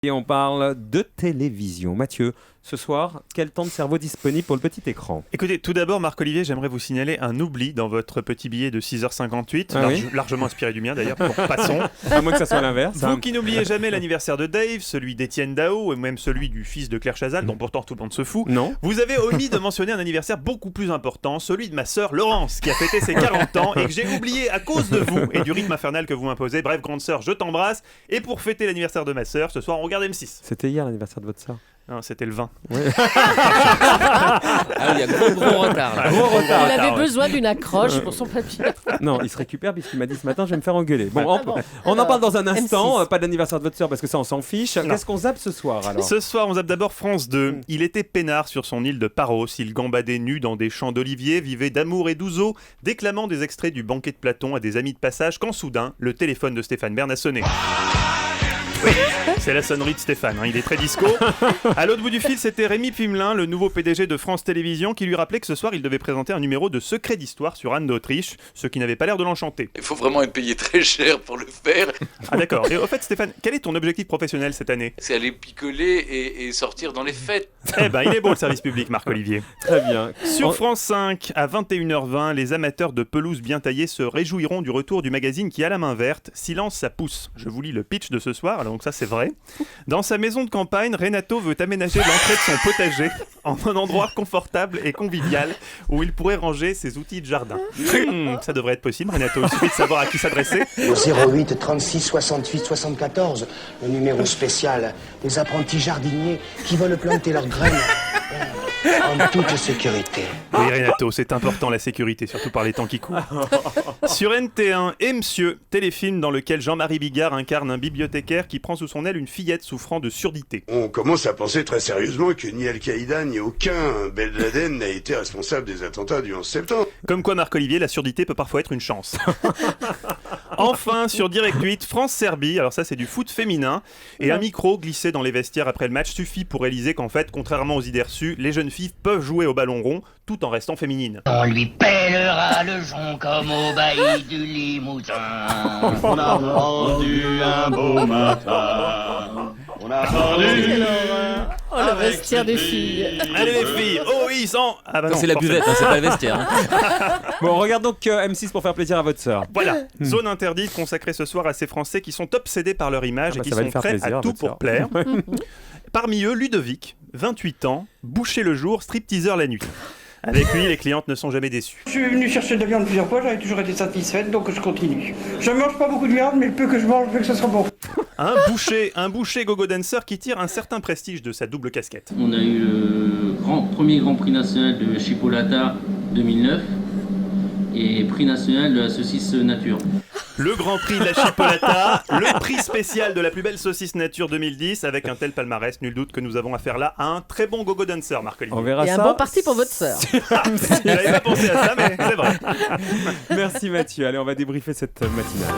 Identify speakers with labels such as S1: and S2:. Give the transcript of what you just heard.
S1: Et on parle de télévision. Mathieu, ce soir, quel temps de cerveau disponible pour le petit écran?
S2: Écoutez, tout d'abord, Marc-Olivier, j'aimerais vous signaler un oubli dans votre petit billet de 6h58, largement inspiré du mien d'ailleurs, passons.
S1: À moins que ça soit l'inverse.
S2: Vous qui n'oubliez jamais l'anniversaire de Dave, celui d'Étienne Dao et même celui du fils de Claire Chazal, dont pourtant tout le monde se fout.
S1: Non.
S2: Vous avez omis de mentionner un anniversaire beaucoup plus important, celui de ma sœur Laurence, qui a fêté ses 40 ans et que j'ai oublié à cause de vous et du rythme infernal que vous m'imposez. Bref, grande sœur, je t'embrasse. Et pour fêter l'anniversaire de ma sœur, ce soir on regarde M6.
S1: C'était hier l'anniversaire de votre sœur.
S2: Non, c'était le 20.
S3: Ah oui, il y a gros retard là.
S4: Il avait besoin d'une accroche pour son papier.
S1: Non, il se récupère puisqu'il m'a dit ce matin je vais me faire engueuler. Bon,
S4: bon.
S1: on en parle dans un instant.
S4: M6.
S1: Pas d'anniversaire de votre sœur parce que ça on s'en fiche.
S2: Non.
S1: Qu'est-ce qu'on zappe ce soir alors?
S2: Ce soir, on zappe d'abord France 2. Il était peinard sur son île de Paros. Il gambadait nu dans des champs d'oliviers, vivait d'amour et d'ouzo, déclamant des extraits du banquet de Platon à des amis de passage, quand soudain, le téléphone de Stéphane Bern a sonné. Oui, c'est la sonnerie de Stéphane, il est très disco. À l'autre bout du fil, c'était Rémi Pimelin, le nouveau PDG de France Télévisions, qui lui rappelait que ce soir, il devait présenter un numéro de Secret d'Histoire sur Anne d'Autriche, ce qui n'avait pas l'air de l'enchanter.
S5: Il faut vraiment être payé très cher pour le faire.
S2: Ah d'accord. Et au fait, Stéphane, quel est ton objectif professionnel cette année?
S5: C'est aller picoler et sortir dans les fêtes.
S2: Eh ben, il est beau le service public, Marc-Olivier.
S1: Très bien.
S2: Sur France 5, à 21h20, les amateurs de pelouse bien taillée se réjouiront du retour du magazine qui a la main verte. Silence, ça pousse. Je vous lis le pitch de ce soir, alors donc ça c'est vrai. Dans sa maison de campagne, Renato veut aménager l'entrée de son potager en un endroit confortable et convivial où il pourrait ranger ses outils de jardin. Ça devrait être possible, Renato. Il suffit de savoir à qui s'adresser.
S6: Au 08 36 68 74, le numéro spécial des apprentis jardiniers qui veulent planter leurs graines en toute sécurité.
S2: Oui, Renato, c'est important la sécurité, surtout par les temps qui courent. Sur NT1, Et Monsieur, téléfilm dans lequel Jean-Marie Bigard incarne un bibliothécaire qui prend sous son aile une fillette souffrant de surdité.
S7: On commence à penser très sérieusement que ni Al-Qaïda ni aucun Ben Laden n'a été responsable des attentats du 11 septembre.
S2: Comme quoi, Marc-Olivier, la surdité peut parfois être une chance. Enfin, sur Direct 8, France-Serbie, alors ça c'est du foot féminin, et un micro glissé dans les vestiaires après le match suffit pour réaliser qu'en fait, contrairement aux idées reçues, les jeunes filles peuvent jouer au ballon rond tout en restant féminines.
S8: On lui pèlera le jonc comme au bailli du Limousin.
S9: On a rendu un beau matin. On a rendu
S4: Oh, le vestiaire des filles.
S2: Allez les filles, oh oui, sans... Ah bah non,
S3: C'est la
S2: forcément.
S3: buvette, c'est pas le vestiaire.
S1: Bon, regarde donc M6 pour faire plaisir à votre sœur.
S2: Voilà, zone interdite consacrée ce soir à ces Français qui sont obsédés par leur image et qui
S1: ça va
S2: sont
S1: lui faire
S2: prêts
S1: plaisir,
S2: à tout
S1: votre
S2: pour
S1: sœur.
S2: plaire. Parmi eux, Ludovic, 28 ans, boucher le jour, stripteaseur la nuit. Avec lui, les clientes ne sont jamais déçues.
S10: Je suis venu chercher de la viande plusieurs fois, j'avais toujours été satisfaite, donc je continue. Je mange pas beaucoup de viande, mais le peu que je mange, je veux que ce soit bon.
S2: Un boucher gogo dancer qui tire un certain prestige de sa double casquette.
S11: On a eu le premier Grand Prix national de Chipolata 2009 et prix national de la saucisse nature.
S2: Le Grand Prix de la Chipolata, le prix spécial de la plus belle saucisse nature 2010, avec un tel palmarès, nul doute que nous avons affaire là à un très bon gogo dancer, Marc-Olivier.
S1: On verra
S4: Et
S1: ça.
S4: un bon parti pour votre sœur.
S2: Je n'avais pas pensé à ça, mais c'est vrai.
S1: Merci Mathieu. Allez, on va débriefer cette matinale.